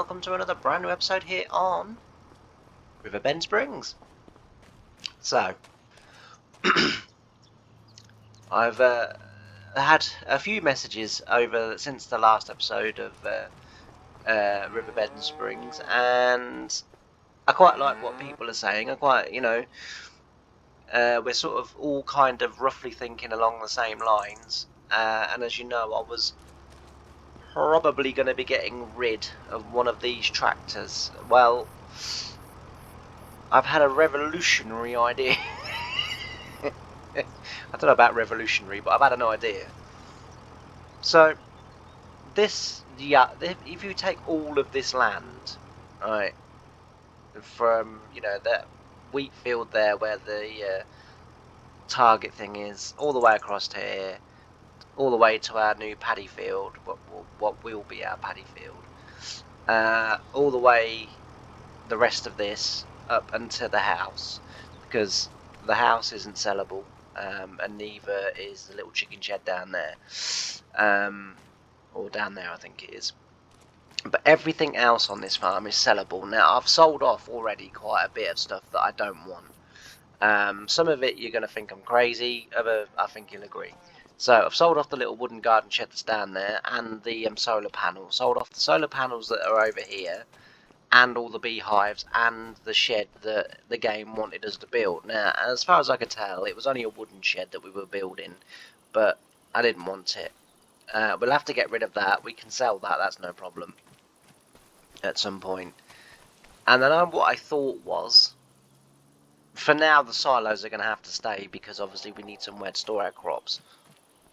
welcome to another brand new episode here on Riverbend Springs. So, I've had a few messages over since the last episode of Riverbend Springs, and I quite like what people are saying. We're sort of all kind of roughly thinking along the same lines, and as you know, I was probably going to be getting rid of one of these tractors. Well, I've had a revolutionary idea. I don't know about revolutionary, but I've had an idea. So, if you take all of this land, right, from, that wheat field there where the target thing is, all the way across here, all the way to our new paddy field, what will be our paddy field, all the way, the rest of this, up until the house, because the house isn't sellable, and neither is the little chicken shed down there, or down there I think it is. But everything else on this farm is sellable. Now, I've sold off already quite a bit of stuff that I don't want. Some of it you're going to think I'm crazy, other I think you'll agree. So I've sold off the little wooden garden shed that's down there, and the solar panels. Sold off the solar panels that are over here, and all the beehives, and the shed that the game wanted us to build. Now, as far as I could tell, it was only a wooden shed that we were building, but I didn't want it. We'll have to get rid of that. We can sell that, that's no problem, at some point. And then what I thought was, for now the silos are going to have to stay, because obviously we need somewhere to store our crops.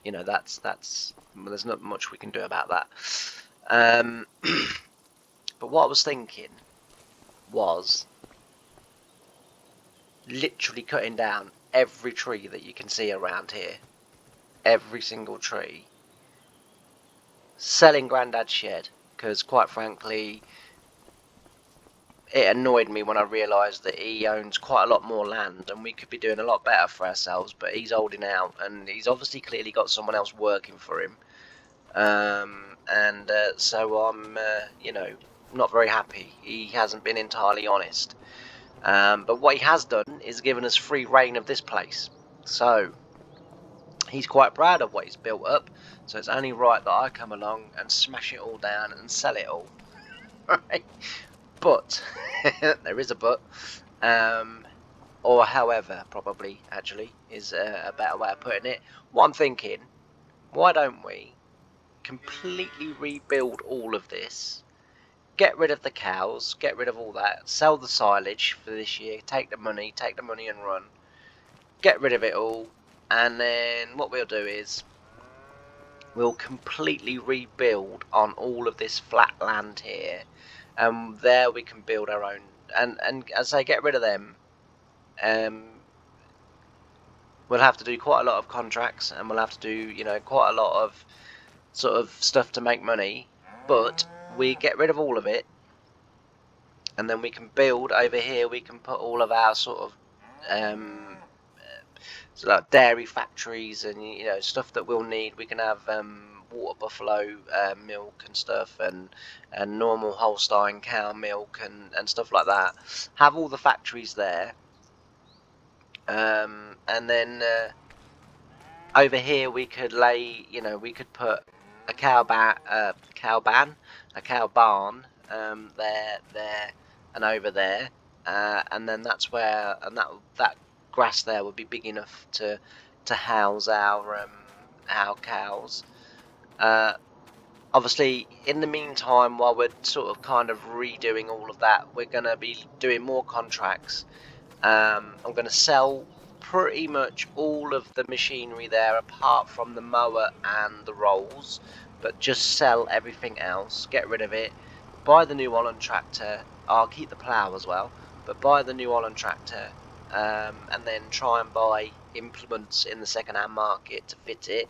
There's not much we can do about that. But what I was thinking was literally cutting down every tree that you can see around here. Every single tree. Selling Grandad's shed, because quite frankly, it annoyed me when I realised that he owns quite a lot more land and we could be doing a lot better for ourselves, but he's holding out, and he's obviously clearly got someone else working for him. So I'm, not very happy. He hasn't been entirely honest. But what he has done is given us free reign of this place. So he's quite proud of what he's built up. So it's only right that I come along and smash it all down and sell it all. Right? But there is a but. Or however, probably, actually, is a better way of putting it. What I'm thinking, why don't we completely rebuild all of this, get rid of the cows, get rid of all that, sell the silage for this year, take the money and run, get rid of it all, and then what we'll do is we'll completely rebuild on all of this flat land here, and there we can build our own, and as I get rid of them, we'll have to do quite a lot of contracts, and we'll have to do, quite a lot of sort of stuff to make money, but we get rid of all of it, and then we can build over here. We can put all of our sort of like dairy factories and stuff that we'll need. We can have water buffalo milk and stuff, and normal Holstein cow milk and stuff like that. Have all the factories there, and then over here we could lay, we could put a cow barn there, and over there, and then that's where, and that grass there would be big enough to house our cows. Obviously, in the meantime, while we're sort of kind of redoing all of that, we're going to be doing more contracts. I'm going to sell pretty much all of the machinery there, apart from the mower and the rolls, but just sell everything else, get rid of it, buy the new Holland tractor. I'll keep the plough as well, but buy the new Holland tractor, and then try and buy implements in the second-hand market to fit it.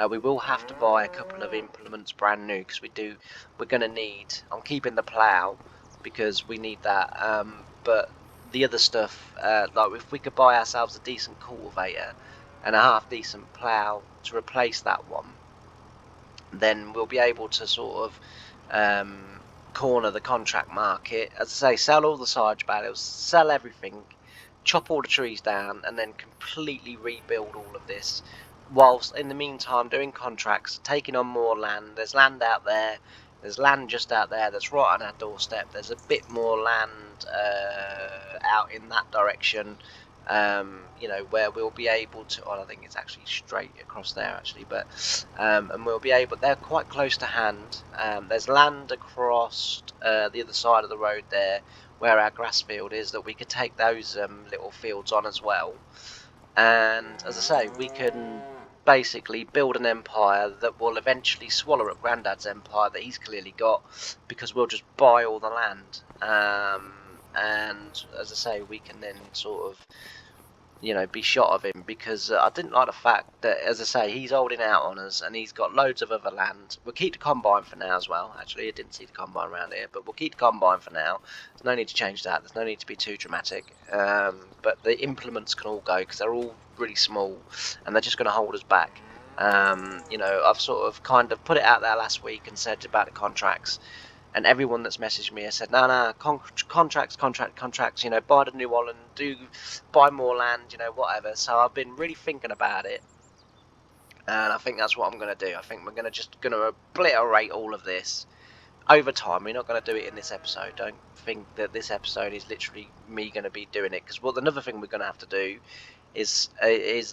We will have to buy a couple of implements brand new, because we're going to need, I'm keeping the plough because we need that, but the other stuff, like if we could buy ourselves a decent cultivator and a half decent plough to replace that one, then we'll be able to sort of corner the contract market. As I say, sell all the sarge bales, sell everything, chop all the trees down, and then completely rebuild all of this, whilst in the meantime doing contracts, taking on more land. There's land out there, there's land just out there that's right on our doorstep. There's a bit more land out in that direction, you know, where we'll be able to, I think it's actually straight across there actually, but and we'll be able, they're quite close to hand. There's land across the other side of the road there where our grass field is, that we could take those little fields on as well. And as I say, we can basically build an empire that will eventually swallow up Grandad's empire that he's clearly got, because we'll just buy all the land. And as I say, we can then sort of, you know, be shot of him, because I didn't like the fact that, as I say, he's holding out on us and he's got loads of other land. We'll keep the combine for now as well. Actually, I didn't see the combine around here, but we'll keep the combine for now. There's no need to change that. There's no need to be too dramatic. But the implements can all go, because they're all really small and they're just going to hold us back. You know, I've sort of kind of put it out there last week and said about the contracts. And everyone that's messaged me has said, no, contracts, you know, buy the New Holland, buy more land, you know, whatever. So I've been really thinking about it. And I think that's what I'm going to do. I think we're going to obliterate all of this over time. We're not going to do it in this episode. Don't think that this episode is literally me going to be doing it. Because another thing we're going to have to do is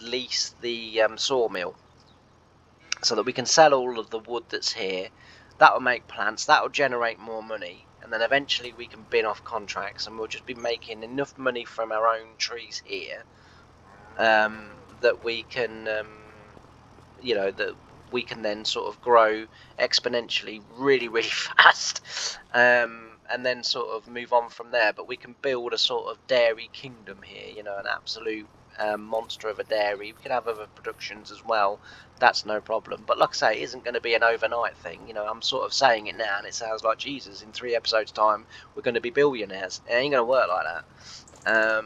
lease the sawmill, so that we can sell all of the wood that's here. That will make plants, that will generate more money, and then eventually we can bin off contracts, and we'll just be making enough money from our own trees here, that we can, you know, that we can then sort of grow exponentially really, really fast, and then sort of move on from there. But we can build a sort of dairy kingdom here, you know, an absolute monster of a dairy. We can have other productions as well. That's no problem. But like I say, it isn't going to be an overnight thing. You know, I'm sort of saying it now, and it sounds like, Jesus, in 3 episodes' time, we're going to be billionaires. It ain't going to work like that.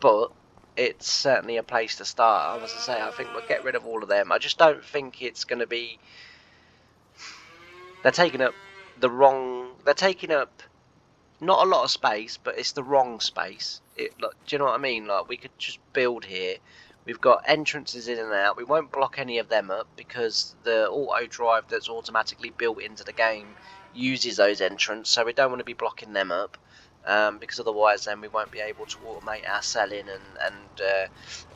But it's certainly a place to start. As I say, I think we'll get rid of all of them. I just don't think it's going to be... They're taking up not a lot of space, but it's the wrong space. Do you know what I mean? Like, we could just build here. We've got entrances in and out. We won't block any of them up, because the auto drive that's automatically built into the game uses those entrances, so we don't want to be blocking them up, because otherwise then we won't be able to automate our selling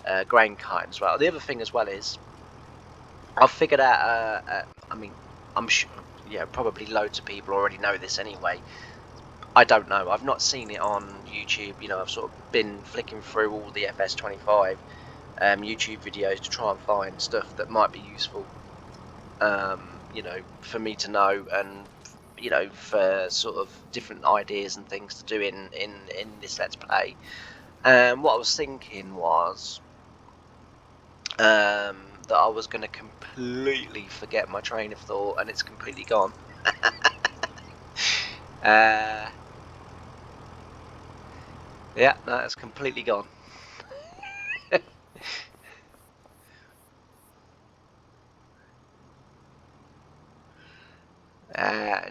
and grain carting as well. The other thing as well is, I've figured out, I mean, I'm sure, yeah, probably loads of people already know this anyway. I don't know. I've not seen it on YouTube. You know, I've sort of been flicking through all the FS25 YouTube videos to try and find stuff that might be useful, you know, for me to know, and, you know, for sort of different ideas and things to do in this Let's Play. What I was thinking was that I was going to completely forget my train of thought, and it's completely gone. Yeah, no, it's completely gone.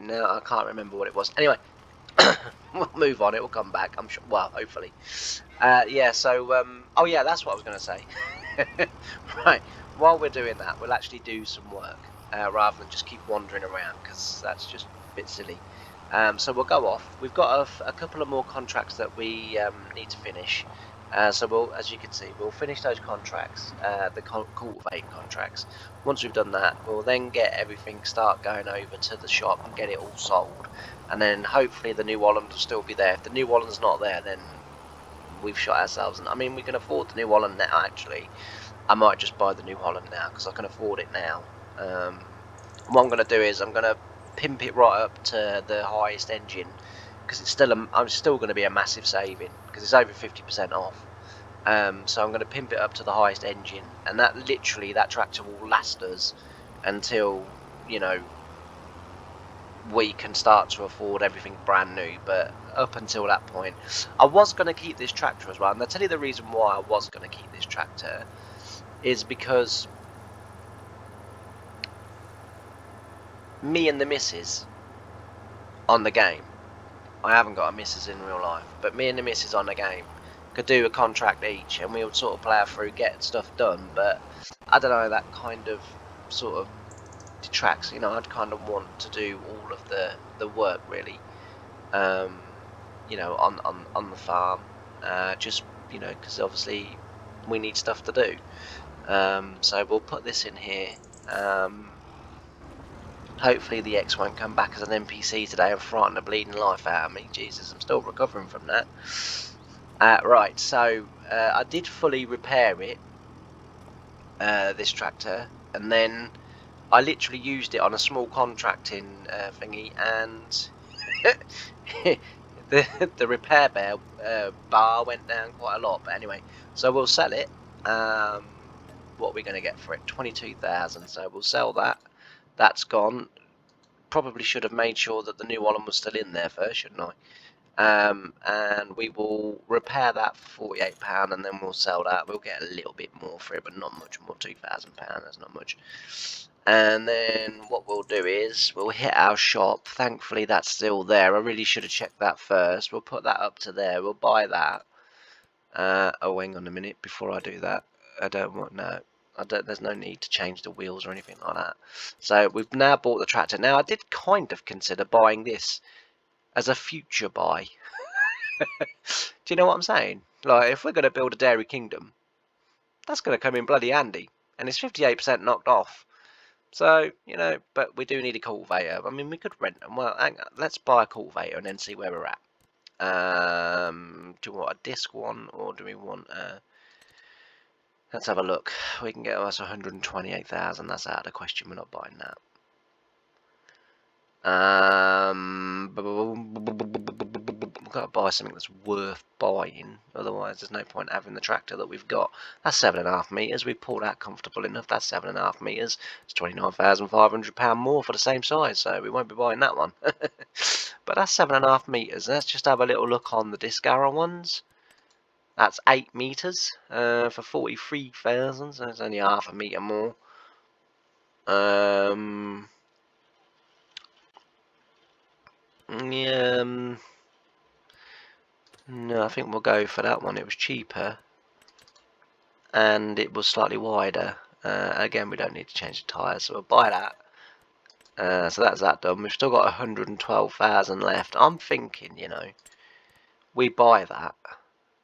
No, I can't remember what it was. Anyway, we'll move on. It will come back, I'm sure. Well, hopefully. Yeah, so, oh yeah, that's what I was going to say. Right, while we're doing that, we'll actually do some work, rather than just keep wandering around, because that's just a bit silly. So we'll go off. We've got a couple of more contracts that we need to finish. So we'll, as you can see, we'll finish those contracts, the cultivating contracts. Once we've done that, we'll then get everything, start going over to the shop and get it all sold. And then hopefully the New Holland will still be there. If the New Holland's not there, then we've shot ourselves. And I mean, we can afford the New Holland now, actually. I might just buy the New Holland now, because I can afford it now. What I'm going to do is I'm going to pimp it right up to the highest engine, because it's still I'm still going to be a massive saving, because it's over 50% off. So I'm going to pimp it up to the highest engine, and that tractor will last us until, you know, we can start to afford everything brand new. But up until that point, I was going to keep this tractor as well, and I'll tell you the reason why I was going to keep this tractor is because me and the missus on the game. I haven't got a missus in real life, but me and the missus on the game could do a contract each, and we would sort of plough through, get stuff done. But I don't know, that kind of sort of detracts. You know, I'd kind of want to do all of the work really. You know, on the farm, just, you know, because obviously we need stuff to do. So we'll put this in here. Hopefully the X won't come back as an NPC today and frighten the bleeding life out of me. Jesus, I'm still recovering from that. Right, so I did fully repair it, this tractor, and then I literally used it on a small contracting thingy, and the repair bar went down quite a lot. But anyway, so we'll sell it. What are we going to get for it? 22,000. So we'll sell that. That's gone. Probably should have made sure that the new one was still in there first, shouldn't I? And we will repair that for £48, and then we'll sell that. We'll get a little bit more for it, but not much more. £2,000, that's not much. And then what we'll do is we'll hit our shop. Thankfully that's still there. I really should have checked that first. We'll put that up to there. We'll buy that. Oh, hang on a minute before I do that. I don't want, no, I don't, there's no need to change the wheels or anything like that. So we've now bought the tractor. Now I did kind of consider buying this as a future buy. Do you know what I'm saying? Like, if we're going to build a dairy kingdom, that's going to come in bloody handy. And it's 58% knocked off. So, you know, but we do need a cultivator. I mean, we could rent them. Well, hang on, let's buy a cultivator and then see where we're at. Do we want a disc one, or do we want a... Let's have a look. We can get us 128,000. That's out of the question. We're not buying that. We've got to buy something that's worth buying. Otherwise, there's no point having the tractor that we've got. That's 7.5 meters. We pulled out comfortable enough. That's 7.5 meters. It's £29,500 more for the same size. So we won't be buying that one. But that's 7.5 meters. Let's just have a little look on the disc arrow ones. That's 8 meters for 43,000. So it's only half a meter more. No, I think we'll go for that one. It was cheaper and it was slightly wider. Again, we don't need to change the tyres, so we'll buy that. So that's that done. We've still got 112,000 left. I'm thinking, you know, we buy that,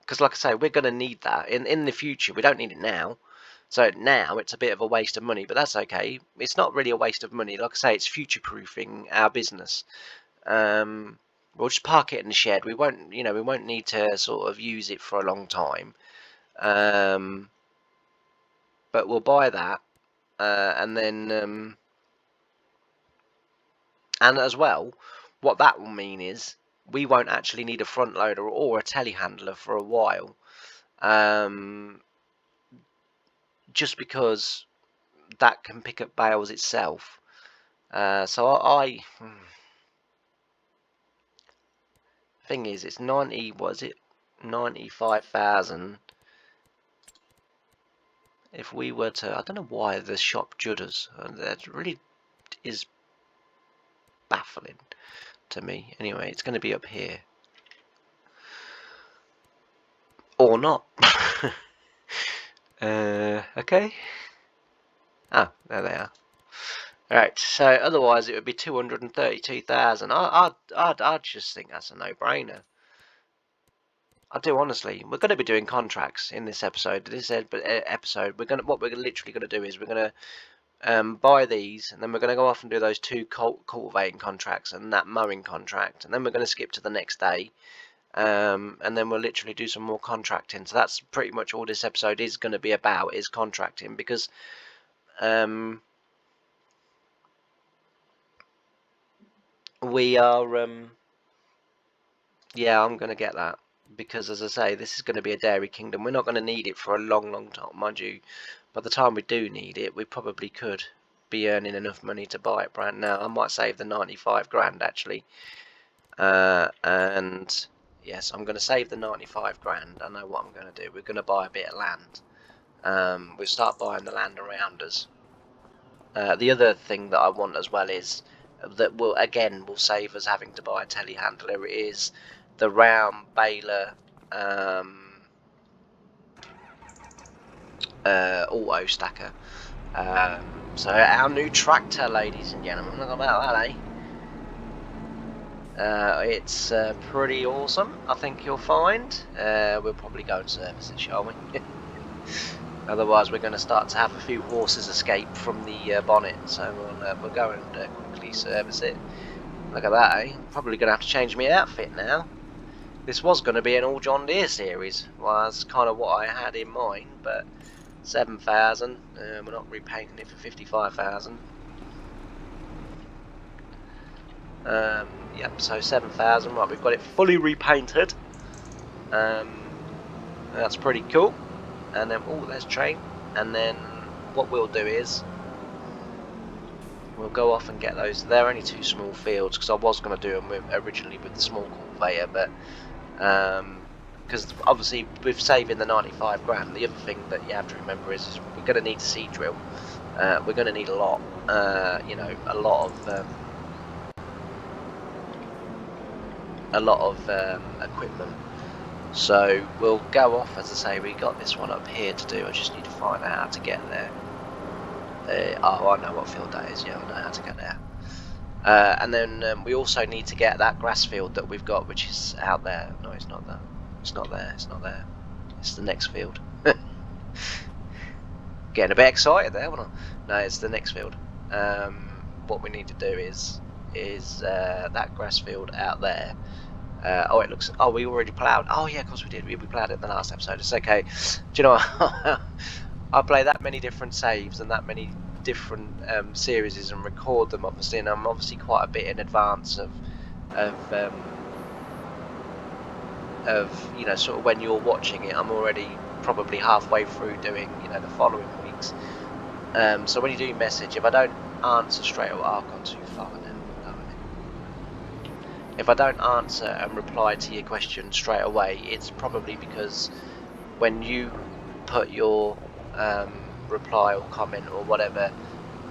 because like I say, we're going to need that in the future. We don't need it now. So now it's a bit of a waste of money, but that's okay. It's not really a waste of money. Like I say, it's future-proofing our business. We'll just park it in the shed. We won't, you know, we won't need to sort of use it for a long time. But we'll buy that, and then, and as well, what that will mean is we won't actually need a front loader or a telehandler for a while. Just because that can pick up bales itself. So thing is, it's 90, was it 95,000? If we were to, I don't know why the shop judders. That really is baffling to me. Anyway, it's going to be up here, or not. Okay. Ah, there they are. Right, so otherwise it would be 232,000. I'd just think that's a no-brainer. I do, honestly. We're going to be doing contracts in this episode. This episode, what we're literally going to do is we're going to buy these, and then we're going to go off and do those 2 cultivating contracts and that mowing contract, and then we're going to skip to the next day, and then we'll literally do some more contracting. So that's pretty much all this episode is going to be about, is contracting, because we are yeah, I'm going to get that, because as I say, this is going to be a dairy kingdom. We're not going to need it for a long time, mind you. By the time we do need it, we probably could be earning enough money to buy it brand now. I might save the 95 grand actually, and yes, I'm going to save the 95 grand. I know what I'm going to do. We're going to buy a bit of land. We'll start buying the land around us. The other thing that I want as well is that will save us having to buy a telehandler. It is the round baler auto stacker. So our new tractor, ladies and gentlemen, look about that, it's pretty awesome, I think you'll find. We'll probably go and service it, shall we? Otherwise we're going to start to have a few horses escape from the bonnet, so we'll go and quickly service it. Look at that, Probably going to have to change my outfit now. This was going to be an all John Deere series, was kind of what I had in mind, but 7,000, we're not repainting it for 55,000. Yep, so 7,000, right, we've got it fully repainted. That's pretty cool. And then, oh, there's train. And then what we'll do is we'll go off and get those. They're only 2 small fields, because I was going to do them originally with the small cultivator, but because obviously with saving the 95 grand, the other thing that you have to remember is we're going to need a seed drill. We're going to need a lot, you know, a lot of equipment. So we'll go off, as I say, we got this one up here to do. I just need to find out how to get there. Oh, I know what field that is. Yeah, I know how to get there. And then we also need to get that grass field that we've got, which is out there. No, it's not there. It's not there. It's not there. It's the next field. Getting a bit excited there, wasn't I? No, it's the next field. What we need to do is that grass field out there. Oh, it looks. Oh, we already ploughed. Oh, yeah, of course we did. We ploughed it in the last episode. It's okay. Do you know what? I play that many different saves and that many different series and record them, obviously, and I'm obviously quite a bit in advance of you know, sort of when you're watching it. I'm already probably halfway through doing, you know, the following weeks. So when you do message, if I don't answer straight away, I've gone too far now. If I don't answer and reply to your question straight away, it's probably because when you put your reply or comment or whatever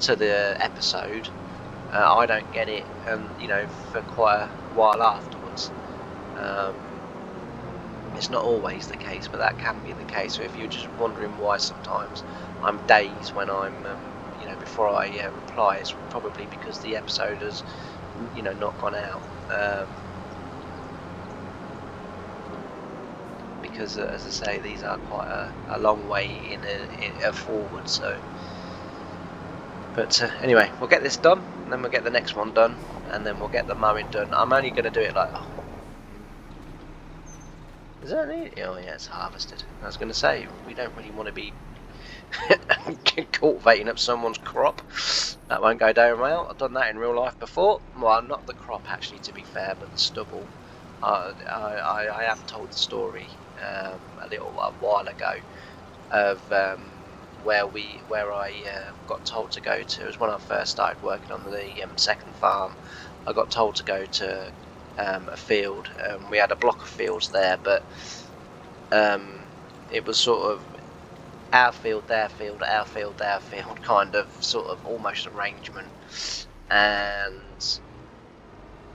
to the episode, I don't get it, and you know, for quite a while afterwards. It's not always the case, but that can be the case. So if you're just wondering why sometimes I'm days when I'm, you know, before I reply, it's probably because the episode has, you know, not gone out. Because as I say, these are quite a long way in a forward. So, but anyway, we'll get this done, and then we'll get the next one done, and then we'll get the mowing done. I'm only going to do it like. Oh, is that it? Oh yeah, it's harvested. I was going to say, we don't really want to be cultivating up someone's crop. That won't go down well. I've done that in real life before. Well, not the crop actually, to be fair, but the stubble. I have told the story a little while ago of where I got told to go to. It was when I first started working on the second farm. I got told to go to a field. We had a block of fields there, but it was sort of our field, their field, our field, their field, kind of sort of almost arrangement. And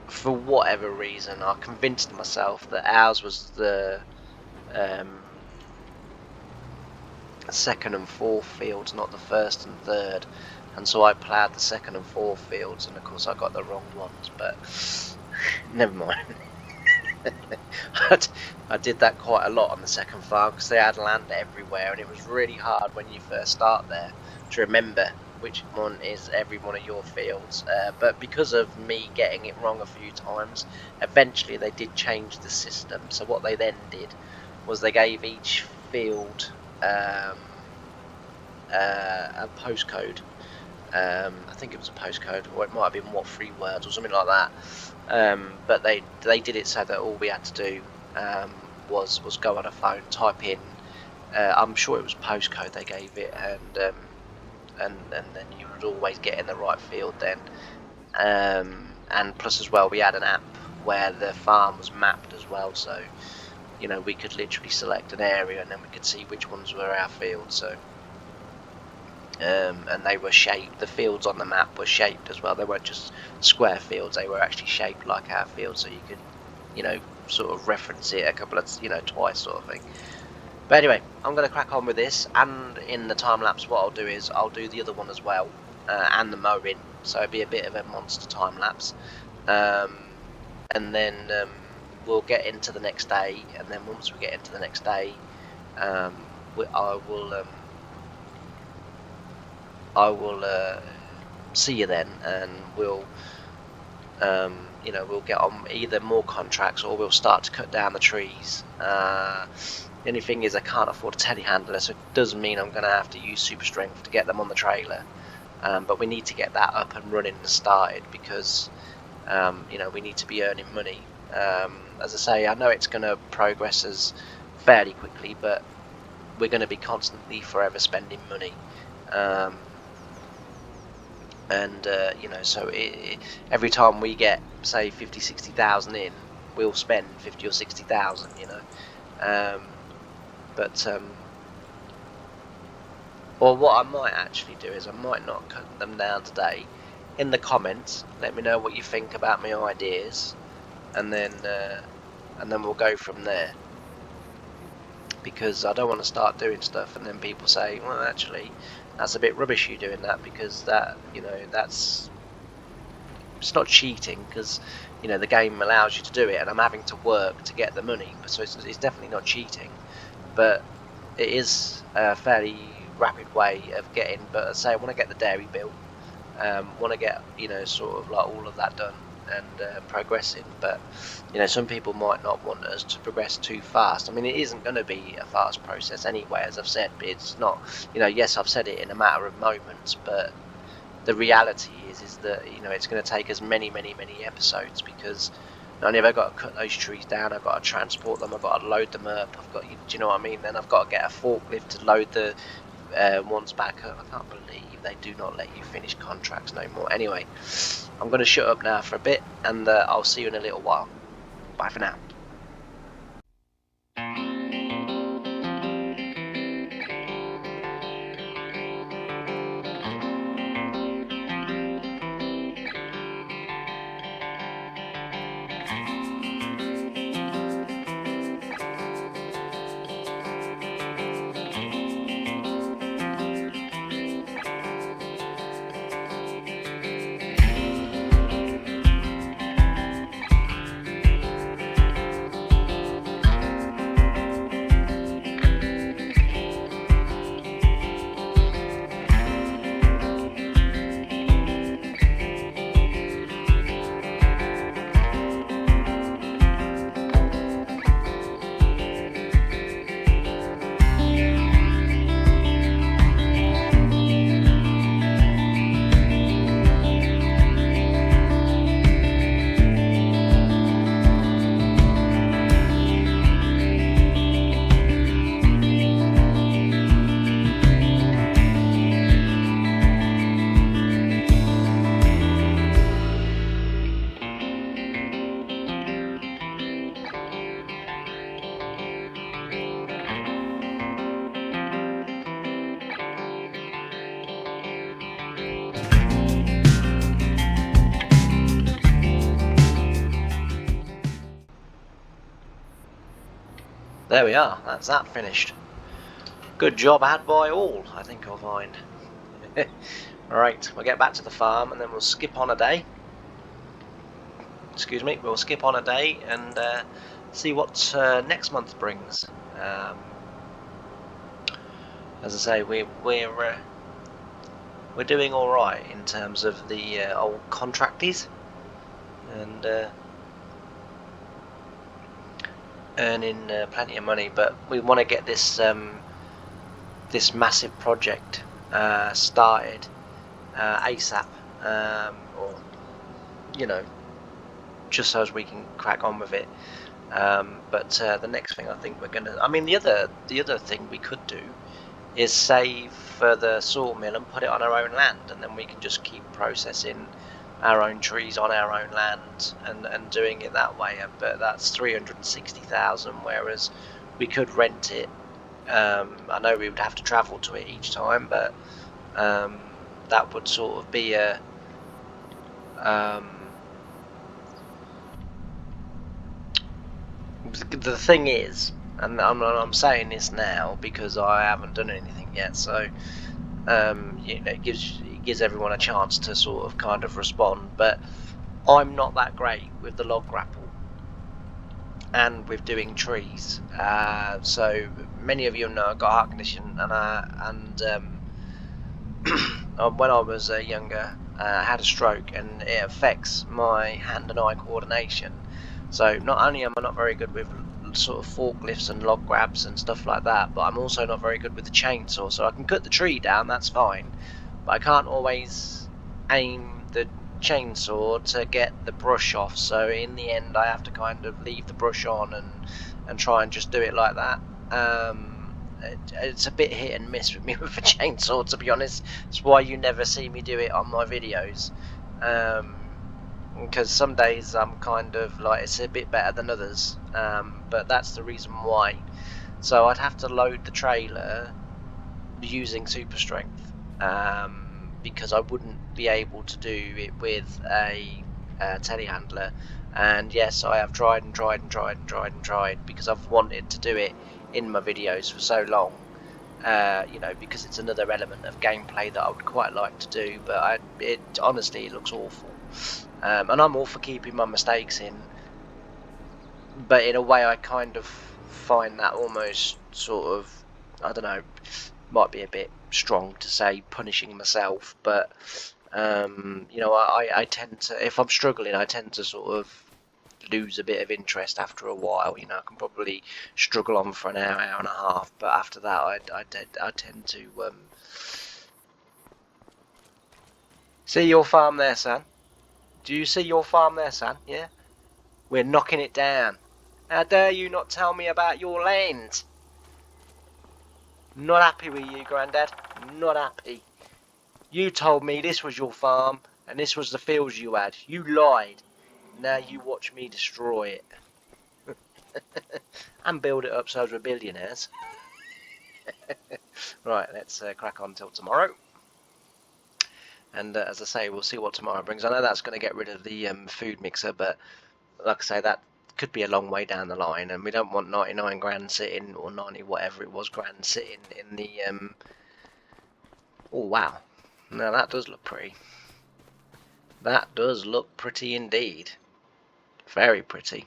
for whatever reason, I convinced myself that ours was the second and fourth fields, not the first and third. And so I ploughed the second and fourth fields, and of course I got the wrong ones, but never mind. I did that quite a lot on the second farm because they had land everywhere, and it was really hard when you first start there to remember which one is every one of your fields. But because of me getting it wrong a few times, eventually they did change the system. So what they then did was they gave each field a postcode. I think it was a postcode, or it might have been 3 words or something like that. But they did it so that all we had to do was go on a phone, type in. I'm sure it was postcode they gave it, and then you would always get in the right field then. And plus as well, we had an app where the farm was mapped as well, so you know, we could literally select an area and then we could see which ones were our fields. So and they were shaped. The fields on the map were shaped as well. They weren't just square fields. They were actually shaped like our fields, so you could, sort of reference it a couple of, twice sort of thing. But anyway, I'm going to crack on with this, and in the time lapse, what I'll do is I'll do the other one as well, and the mowing. So it'll be a bit of a monster time lapse, and then we'll get into the next day, and then once we get into the next day, I will see you then, and we'll we'll get on either more contracts or we'll start to cut down the trees. The only thing is I can't afford a telehandler, so it does mean I'm going to have to use super strength to get them on the trailer, but we need to get that up and running and started, because we need to be earning money. As I say, I know it's going to progress us fairly quickly, but we're going to be constantly forever spending money. So every time we get, say, 50,000-60,000 in, we'll spend 50 or 60,000, or what I might actually do is I might not cut them down today. In the comments, let me know what you think about my ideas, and then we'll go from there. Because I don't want to start doing stuff and then people say, well, actually, that's a bit rubbish you doing that, because that, it's not cheating, because the game allows you to do it, and I'm having to work to get the money, so it's definitely not cheating, but it is a fairly rapid way of getting. But I say I want to get the dairy built, want to get sort of like all of that done and progressing, but some people might not want us to progress too fast. I mean, it isn't going to be a fast process anyway, as I've said. It's not, yes, I've said it in a matter of moments, but the reality is that it's going to take us many episodes, because not only have I got to cut those trees down, I've got to transport them, I've got to load them up, I've got, do you know what I mean? Then I've got to get a forklift to load the ones back up. I can't believe they do not let you finish contracts no more. Anyway, I'm going to shut up now for a bit, and I'll see you in a little while. Bye for now. There we are, that's that finished. Good job had by all, I think I'll find. Right, we'll get back to the farm and then we'll skip on a day. Excuse me, we'll skip on a day and see what next month brings. As I say, we're doing all right in terms of the old contracties, and earning plenty of money, but we want to get this this massive project started ASAP, or just so as we can crack on with it. But the next thing I think we're gonna, I mean, the other thing we could do is save for the sawmill and put it on our own land, and then we can just keep processing our own trees on our own land and doing it that way. But that's 360,000, whereas we could rent it. I know we would have to travel to it each time, but That would sort of be a the thing is, and I'm saying this now because I haven't done anything yet, so you know, it gives everyone a chance to sort of kind of respond. But I'm not that great with the log grapple and with doing trees. So many of you know I've got heart condition, and when I was younger, I had a stroke, and it affects my hand and eye coordination. So not only am I not very good with sort of forklifts and log grabs and stuff like that, but I'm also not very good with the chainsaw. So I can cut the tree down, that's fine, but I can't always aim the chainsaw to get the brush off. So in the end, I have to kind of leave the brush on and try and just do it like that. It's a bit hit and miss with me with a chainsaw, to be honest. It's why you never see me do it on my videos, because some days I'm kind of like, it's a bit better than others, but that's the reason why. So I'd have to load the trailer using super strength, because I wouldn't be able to do it with a telehandler. And yes, I have tried and tried and tried and tried and tried, because I've wanted to do it in my videos for so long, you know, because it's another element of gameplay that I would quite like to do, but it honestly, it looks awful. And I'm all for keeping my mistakes in, but in a way I kind of find that almost sort of, I don't know, might be a bit strong to say punishing myself, but you know, I tend to, if I'm struggling, I tend to sort of lose a bit of interest after a while. You know, I can probably struggle on for an hour, hour and a half, but after that I tend to see your farm there, son. Do you see your farm there, son? Yeah, we're knocking it down. How dare you not tell me about your land? Not happy with you, Grandad. Not happy. You told me this was your farm and this was the fields you had. You lied. Now you watch me destroy it. And build it up so we're billionaires. Right, let's crack on till tomorrow. And as I say, we'll see what tomorrow brings. I know that's going to get rid of the food mixer, but like I say, that could be a long way down the line, and we don't want 99 grand sitting, or 90 whatever it was grand sitting in the oh wow, now that does look pretty. That does look pretty indeed. Very pretty.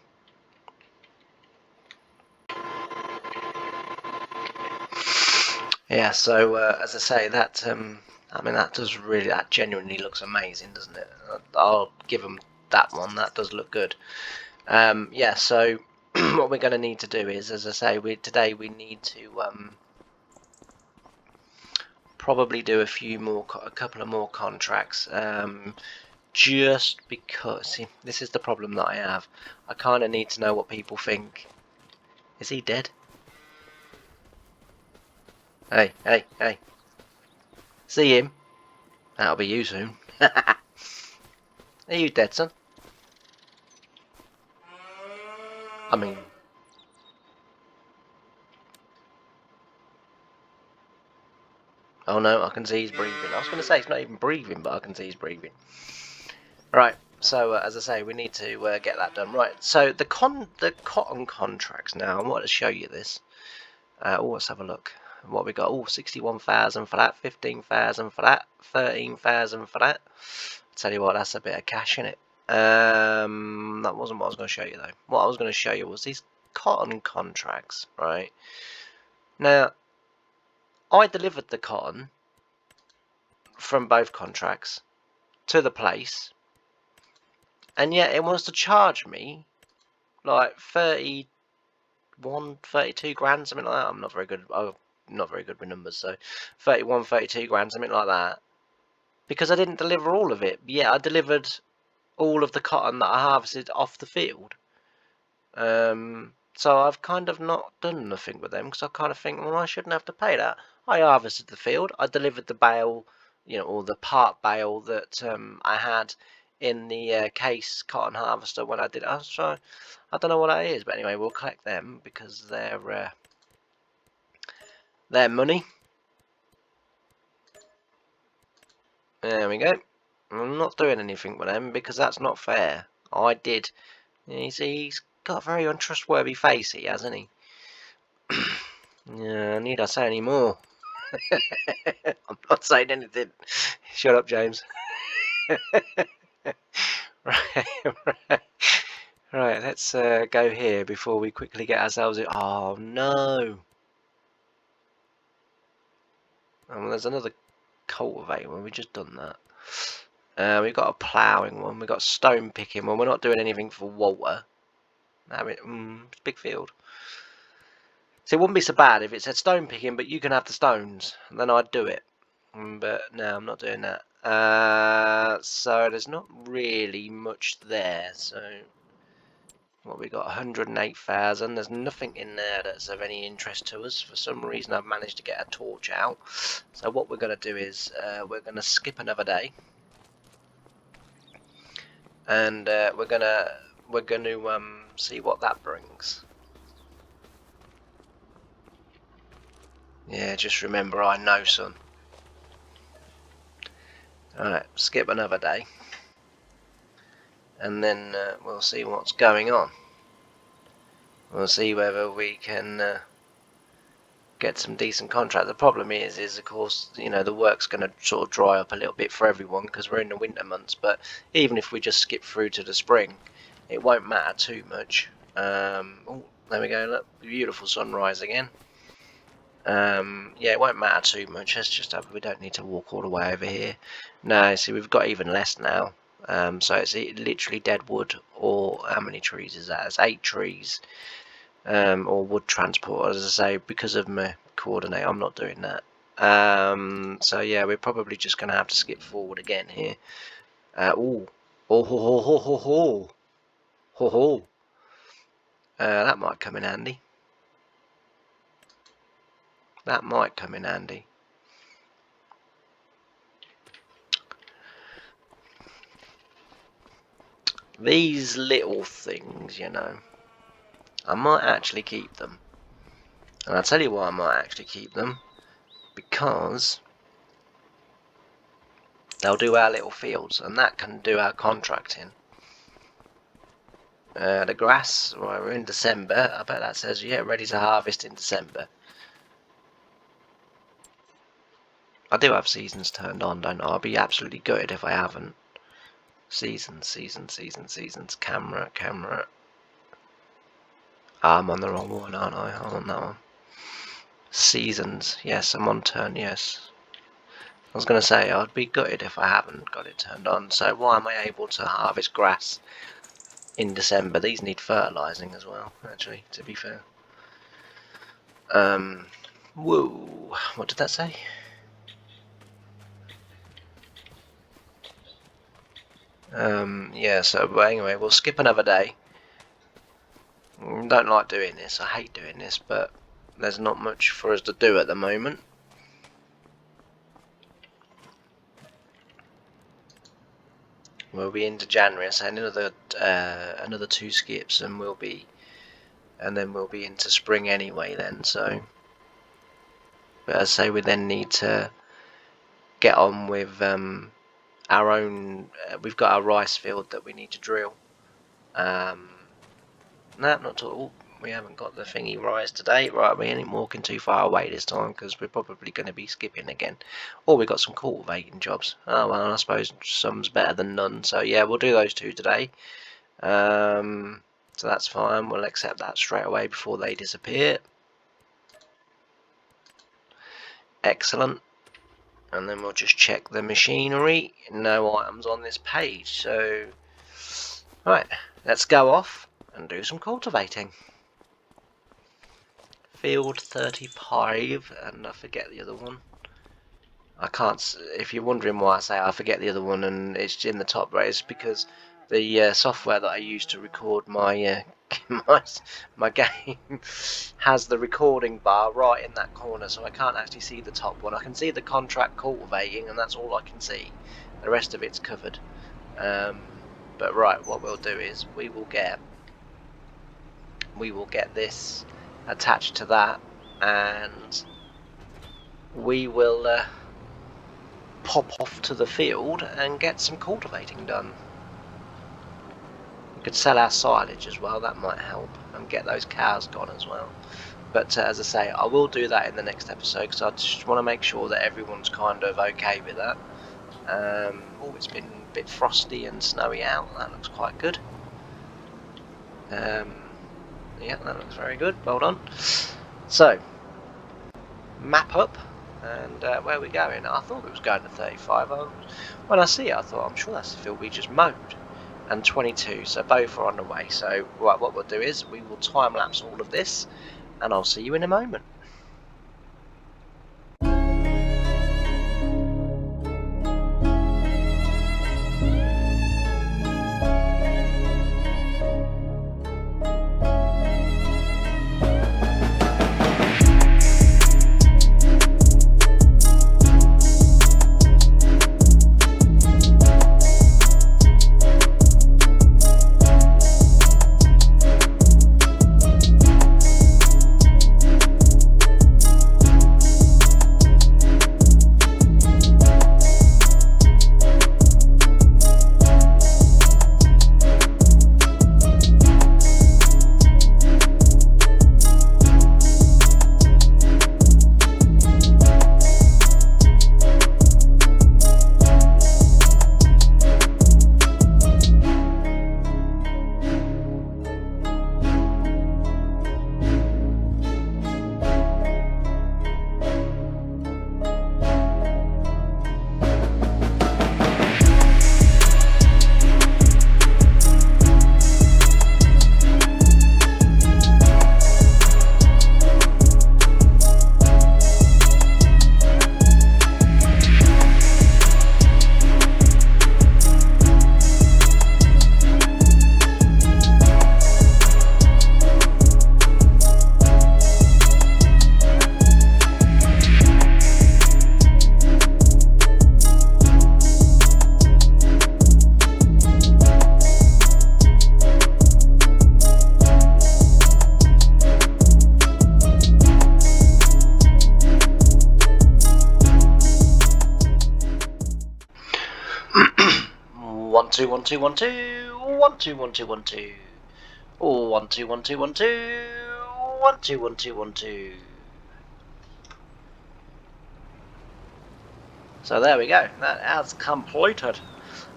Yeah, so as I say, that I mean, that genuinely looks amazing, doesn't it? I'll give them that one. That does look good. Yeah, so what we're going to need to do is, as I say, today we need to probably do a couple of more contracts. Just because, see, this is the problem that I have. I kind of need to know what people think. Is he dead? Hey, hey, hey. See him? That'll be you soon. Are you dead, son? I mean... Oh no, I can see he's breathing. I was going to say he's not even breathing, but I can see he's breathing. Right, so as I say, we need to get that done. Right, so the cotton contracts now, I want to show you this. Oh, let's have a look. What we got? Oh, 61,000 for that, 15,000 for that, 13,000 for that. Tell you what, that's a bit of cash in it. That wasn't what I was going to show you though. What I was going to show you was these cotton contracts, right? Now, I delivered the cotton from both contracts to the place, and yet it wants to charge me like 31, 32 grand, something like that. I'm not very good. I'm not very good with numbers, so 31, 32 grand, something like that. Because I didn't deliver all of it. Yeah, I delivered all of the cotton that I harvested off the field. So I've kind of not done nothing with them, because I kind of think, well, I shouldn't have to pay that. I harvested the field. I delivered the bale, you know, or the part bale that I had in the case cotton harvester when I did it. So I don't know what that is, but anyway, we'll collect them because they're money. There we go. I'm not doing anything with them because that's not fair. I did. You see, he's got a very untrustworthy face, he hasn't he? Yeah, need I say any more? I'm not saying anything. Shut up, James. right. Right, let's go here before we quickly get ourselves in. Oh no! Oh, well, there's another cultivating one. We've just done that. We've got a ploughing one. We've got stone picking one. We're not doing anything for Walter. I mean, it's a big field. So it wouldn't be so bad if it said stone picking, but you can have the stones. Then I'd do it. But no, I'm not doing that. So there's not really much there. So what we got, 108,000. There's nothing in there that's of any interest to us. For some reason, I've managed to get a torch out. So what we're going to do is we're going to skip another day, and we're going to see what that brings. Yeah, just remember, I know, son. Alright, skip another day, and then we'll see what's going on. We'll see whether we can get some decent contract. The problem is of course, you know, the work's going to sort of dry up a little bit for everyone because we're in the winter months. But even if we just skip through to the spring, it won't matter too much. Oh, there we go. Look, beautiful sunrise again. Yeah, it won't matter too much. Let's just we don't need to walk all the way over here. No, see, we've got even less now. So it's literally dead wood, or how many trees is that? It's 8 trees. Or wood transport, as I say, because of my coordinate, I'm not doing that. So yeah, we're probably just going to have to skip forward again here. Oh, ho ho ho ho ho ho ho. That might come in handy. That might come in handy. These little things, you know, I might actually keep them. And I'll tell you why I might actually keep them. Because they'll do our little fields, and that can do our contracting. The grass, well, we're in December. I bet that says, yeah, ready to harvest in December. I do have seasons turned on, don't I? I'll be absolutely gutted if I haven't. Seasons. Camera. I'm on the wrong one, aren't I? I'm on that one. Seasons. Yes, I'm on turn, yes. I was going to say, I'd be gutted if I haven't got it turned on. So why am I able to harvest grass in December? These need fertilising as well, actually, to be fair. Whoa. What did that say? Yeah, so anyway, we'll skip another day. Don't like doing this, I hate doing this, but there's not much for us to do at the moment. We'll be into January, so another 2 skips, and then we'll be into spring anyway then. So, but as I say, we then need to get on with our own. We've got our rice field that we need to drill. No, not at all. We haven't got the thingy rise today. Right, we ain't walking too far away this time because we're probably going to be skipping again. Or we've got some cultivating jobs. Oh well, I suppose some's better than none. So yeah, we'll do those 2 today. So that's fine. We'll accept that straight away before they disappear. Excellent. And then we'll just check the machinery. No items on this page. So, right, let's go off and do some cultivating. Field 35, and I forget the other one. I can't, if you're wondering why I say I forget the other one and it's in the top right, it's because the software that I use to record my my game has the recording bar right in that corner, so I can't actually see the top one. I can see the contract cultivating, and that's all I can see. The rest of it's covered. But right, what we'll do is we will get this attached to that, and we will pop off to the field and get some cultivating done. We could sell our silage as well, that might help, and get those cows gone as well. But as I say, I will do that in the next episode, because I just want to make sure that everyone's kind of okay with that. Oh, it's been a bit frosty and snowy out. That looks quite good. Yeah, that looks very good. Well done. So, map up, and where are we going? I thought it was going to 35. When I see it, I thought, I'm sure that's the field we just mowed. And 22, so both are on the way. So, right, what we'll do is we will time lapse all of this, and I'll see you in a moment. 1 2 1 2 1 2 1 2 1 2 1 2 1 2 1 2 1 2 1 2 1 2 1 2. So there we go. That has completed.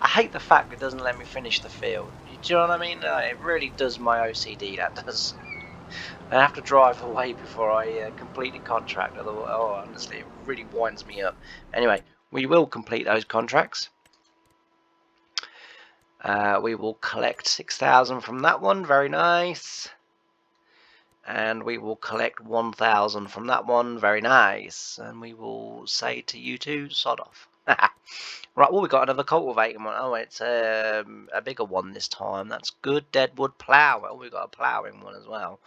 I hate the fact it doesn't let me finish the field. Do you know what I mean? It really does my OCD. That does. I have to drive away before I complete the contract. Otherwise, oh, honestly, it really winds me up. Anyway, we will complete those contracts. We will collect 6,000 from that one. Very nice. And we will collect 1,000 from that one. Very nice. And we will say to you two, sod off. Right, well, we got another cultivating one. Oh, it's a bigger one this time. That's good. Deadwood plough. Well, we've got a ploughing one as well.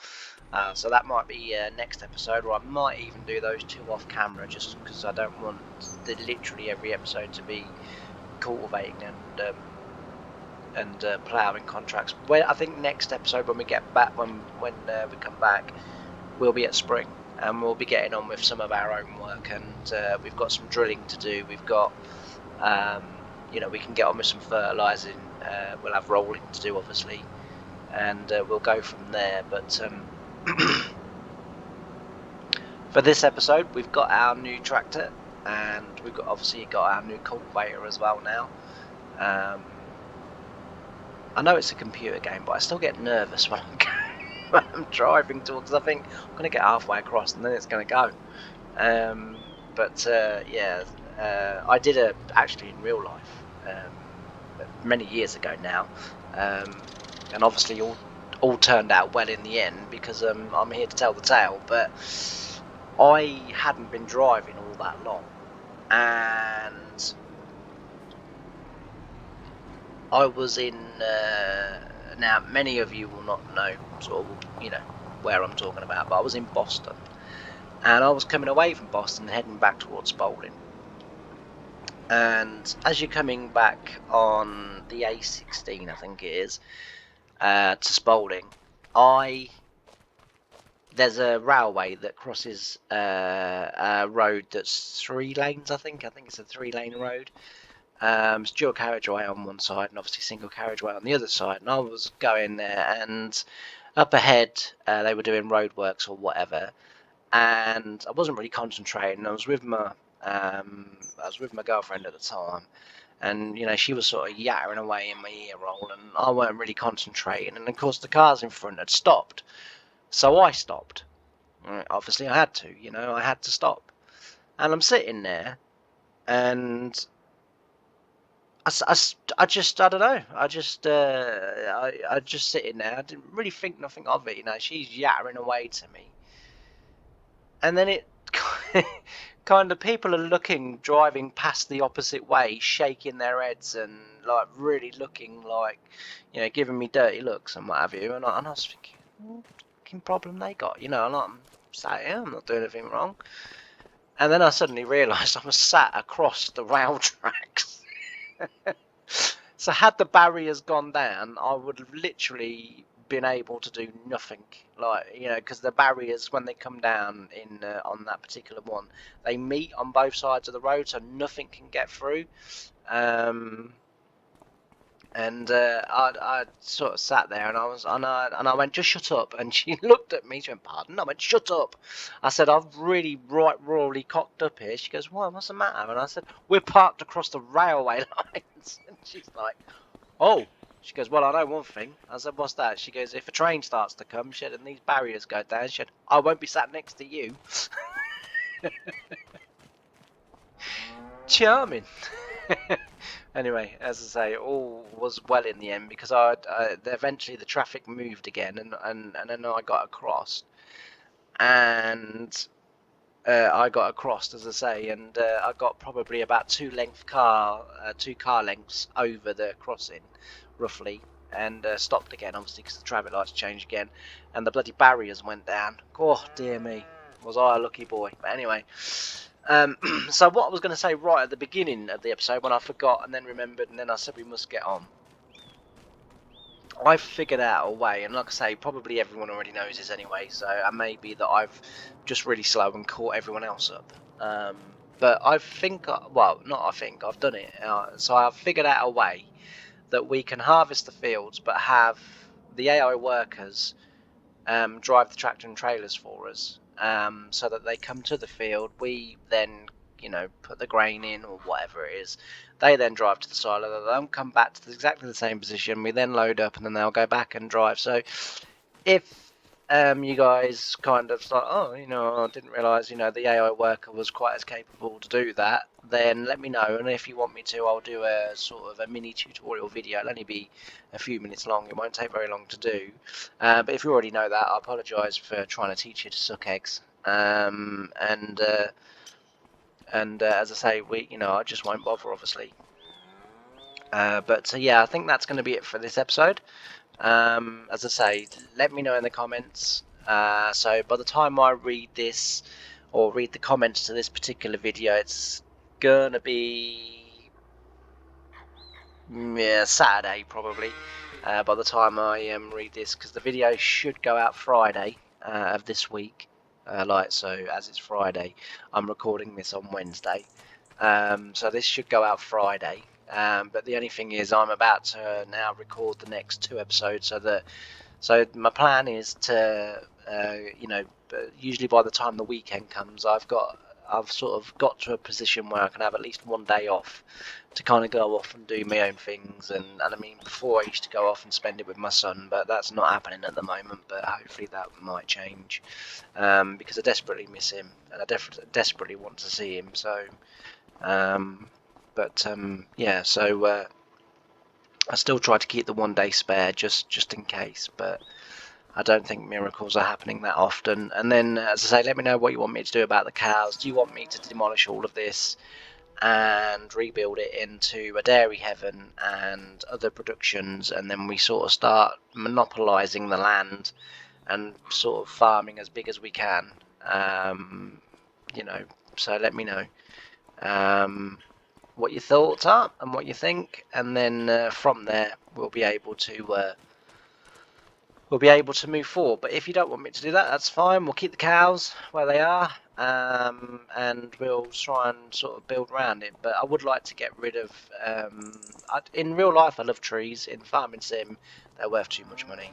So that might be next episode, or I might even do those two off camera, just because I don't want literally every episode to be cultivating and ploughing contracts. Well, I think next episode when we get back, when we come back, we'll be at spring and we'll be getting on with some of our own work, and we've got some drilling to do. We've got, you know, we can get on with some fertilising. We'll have rolling to do, obviously, and we'll go from there. But for this episode, we've got our new tractor, and we've got obviously got our new cultivator as well now. I know it's a computer game, but I still get nervous when I'm driving towards. I think I'm going to get halfway across and then it's going to go. Yeah, I did actually in real life many years ago now, and obviously all turned out well in the end, because I'm here to tell the tale. But I hadn't been driving all that long, and I was in, now many of you will not know sort of, you know, where I'm talking about, but I was in Boston, and I was coming away from Boston heading back towards Spalding. And as you're coming back on the A16, I think it is, to Spalding, I there's a railway that crosses a road that's 3 lanes. I think it's a 3-lane road. It's dual carriageway on one side and obviously single carriageway on the other side. And I was going there, and up ahead they were doing roadworks or whatever, and I wasn't really concentrating. I was with my girlfriend at the time, and she was sort of yattering away in my ear roll, and I weren't really concentrating. And of course the cars in front had stopped, so I stopped. Obviously I had to, I had to stop. And I'm sitting there, and I don't know. I just sitting there. I didn't really think nothing of it. She's yattering away to me, and then it kind of, people are driving past the opposite way, shaking their heads and like really looking like, giving me dirty looks and what have you. And I was thinking, what fucking problem they got? And I'm sat here, I'm not doing anything wrong. And then I suddenly realised I was sat across the rail tracks. So had the barriers gone down, I would have literally been able to do nothing. Because the barriers, when they come down on that particular one, they meet on both sides of the road, so nothing can get through. I sort of sat there, and I went, just shut up. And she looked at me. She went, pardon? I went, shut up. I said, I've really royally cocked up here. She goes, what's the matter? And I said, we're parked across the railway lines. And she's like, oh. She goes, well, I know one thing. I said, what's that? She goes, if a train starts to come, she said, and these barriers go down, she said, I won't be sat next to you. Charming. Anyway, as I say, all was well in the end, because eventually the traffic moved again, and then I got across, and I got across, as I say, and I got probably about 2 car lengths over the crossing, roughly, and stopped again, obviously, because the traffic lights changed again, and the bloody barriers went down. Oh dear me, was I a lucky boy? But anyway. So what I was going to say right at the beginning of the episode, when I forgot and then remembered, and then I said we must get on, I've figured out a way, and like I say, probably everyone already knows this anyway, so it may be that I've just really slow and caught everyone else up. But I've done it. So I've figured out a way that we can harvest the fields, but have the AI workers drive the tractor and trailers for us, so that they come to the field. We then, put the grain in or whatever it is. They then drive to the silo. They'll come back to exactly the same position. We then load up, and then they'll go back and drive. So if you guys kind of thought, I didn't realise, the AI worker was quite as capable to do that, then let me know. And if you want me to, I'll do a sort of a mini tutorial video. It'll only be a few minutes long. It won't take very long to do. But if you already know that, I apologise for trying to teach you to suck eggs. As I say, I just won't bother, obviously. But yeah, I think that's going to be it for this episode. As I say, let me know in the comments. So by the time I read this, or read the comments to this particular video, it's gonna be Saturday probably. By the time I read this, because the video should go out Friday of this week. So as it's Friday, I'm recording this on Wednesday. So this should go out Friday. But the only thing is, I'm about to now record the next 2 episodes, so my plan is to, usually by the time the weekend comes, I've sort of got to a position where I can have at least 1 day off to kind of go off and do my own things. And I mean, before I used to go off and spend it with my son, but that's not happening at the moment. But hopefully that might change, because I desperately miss him, and I desperately want to see him. So. Yeah, so I still try to keep the 1 day spare just in case, but I don't think miracles are happening that often. And then, as I say, let me know what you want me to do about the cows. Do you want me to demolish all of this and rebuild it into a dairy heaven and other productions, and then we sort of start monopolising the land and sort of farming as big as we can? So let me know what your thoughts are and what you think, and then from there we'll be able to we'll be able to move forward. But if you don't want me to do that, that's fine. We'll keep the cows where they are, and we'll try and sort of build around it. But I would like to get rid of. In real life, I love trees. In farming sim, they're worth too much money,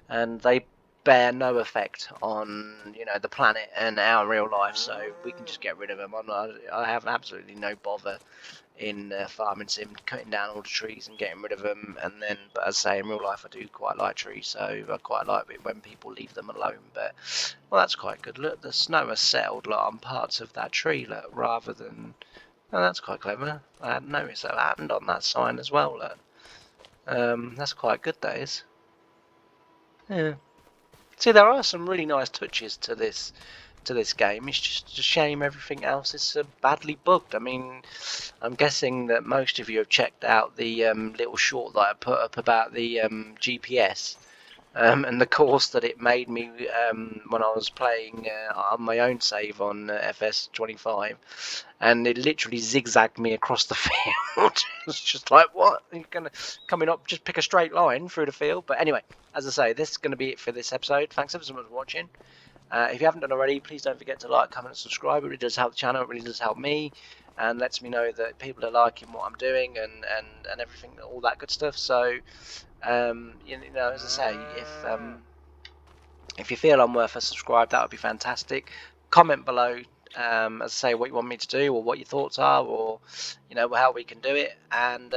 and they bear no effect on the planet and our real life. So we can just get rid of them. I have absolutely no bother in farming sim cutting down all the trees and getting rid of them. And then, but as I say, in real life I do quite like trees, so I quite like it when people leave them alone. But well, that's quite good. Look, the snow has settled on parts of that tree, look, rather than that's quite clever. I hadn't noticed that happened on that sign as well, look. That's quite good, that is. Yeah. See, there are some really nice touches to this game. It's just a shame everything else is badly bugged. I mean, I'm guessing that most of you have checked out the little short that I put up about the GPS and the course that it made me when I was playing on my own save on FS25, and it literally zigzagged me across the field. It's just like, what? You're gonna coming up, just pick a straight line through the field. But anyway, as I say, this is going to be it for this episode. Thanks ever so much for watching. If you haven't done already, please don't forget to like, comment, and subscribe. It really does help the channel. It really does help me, and lets me know that people are liking what I'm doing and everything, all that good stuff. So, as I say, if you feel I'm worth a subscribe, that would be fantastic. Comment below, as I say, what you want me to do, or what your thoughts are, or how we can do it. And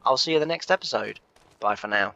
I'll see you in the next episode. Bye for now.